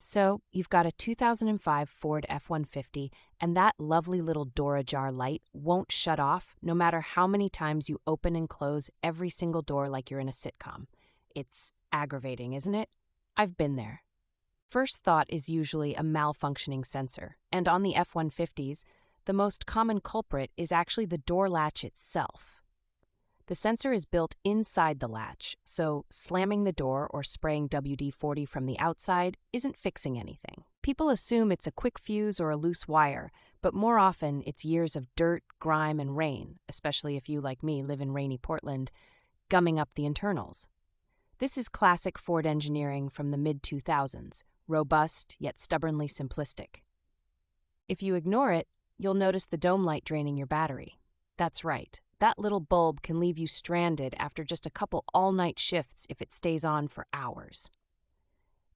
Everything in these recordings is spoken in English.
So, you've got a 2005 Ford F-150, and that lovely little door ajar light won't shut off no matter how many times you open and close every single door like you're in a sitcom. It's aggravating, isn't it? I've been there. First thought is usually a malfunctioning sensor, and on the F-150s, the most common culprit is actually the door latch itself. The sensor is built inside the latch, so slamming the door or spraying WD-40 from the outside isn't fixing anything. People assume it's a quick fuse or a loose wire, but more often it's years of dirt, grime, and rain, especially if you, like me, live in rainy Portland, gumming up the internals. This is classic Ford engineering from the mid-2000s, robust yet stubbornly simplistic. If you ignore it, you'll notice the dome light draining your battery. That's right. That little bulb can leave you stranded after just a couple all-night shifts if it stays on for hours.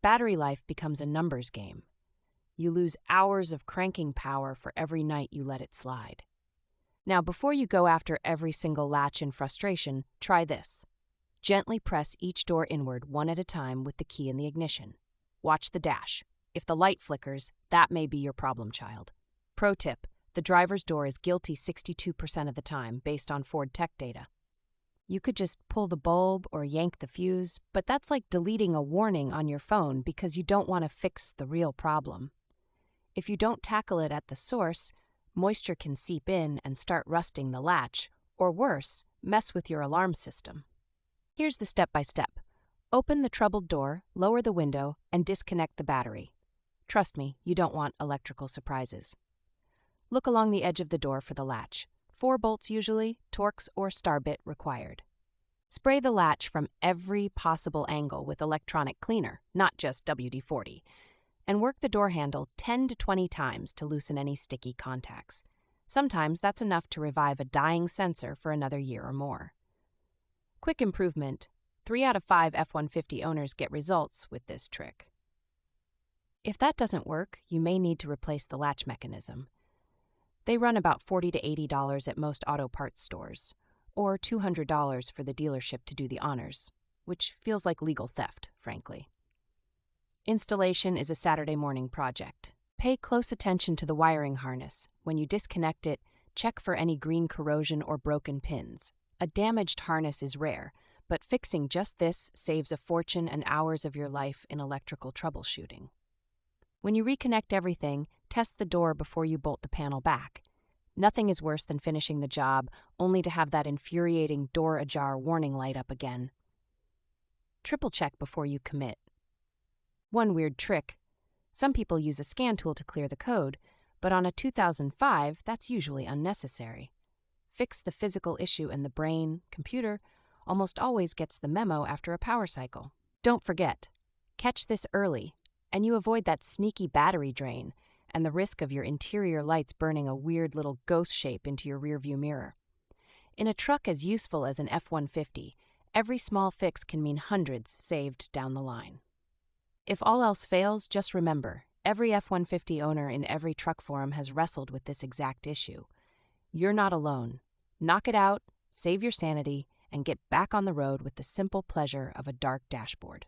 Battery life becomes a numbers game. You lose hours of cranking power for every night you let it slide. Now, before you go after every single latch in frustration, try this. Gently press each door inward one at a time with the key in the ignition. Watch the dash. If the light flickers, that may be your problem child. Pro tip. The driver's door is guilty 62% of the time, based on Ford tech data. You could just pull the bulb or yank the fuse, but that's like deleting a warning on your phone because you don't want to fix the real problem. If you don't tackle it at the source, moisture can seep in and start rusting the latch, or worse, mess with your alarm system. Here's the step-by-step. Open the troubled door, lower the window, and disconnect the battery. Trust me, you don't want electrical surprises. Look along the edge of the door for the latch. 4 bolts usually, Torx or star bit required. Spray the latch from every possible angle with electronic cleaner, not just WD-40, and work the door handle 10 to 20 times to loosen any sticky contacts. Sometimes that's enough to revive a dying sensor for another year or more. Quick improvement. 3 out of 5 F-150 owners get results with this trick. If that doesn't work, you may need to replace the latch mechanism. They run about $40 to $80 at most auto parts stores, or $200 for the dealership to do the honors, which feels like legal theft, frankly. Installation is a Saturday morning project. Pay close attention to the wiring harness. When you disconnect it, check for any green corrosion or broken pins. A damaged harness is rare, but fixing just this saves a fortune and hours of your life in electrical troubleshooting. When you reconnect everything, test the door before you bolt the panel back. Nothing is worse than finishing the job only to have that infuriating door ajar warning light up again. Triple check before you commit. One weird trick. Some people use a scan tool to clear the code, but on a 2005, that's usually unnecessary. Fix the physical issue and the brain, computer, almost always gets the memo after a power cycle. Don't forget, catch this early, and you avoid that sneaky battery drain and the risk of your interior lights burning a weird little ghost shape into your rearview mirror. In a truck as useful as an F-150, every small fix can mean hundreds saved down the line. If all else fails, just remember, every F-150 owner in every truck forum has wrestled with this exact issue. You're not alone. Knock it out, save your sanity, and get back on the road with the simple pleasure of a dark dashboard.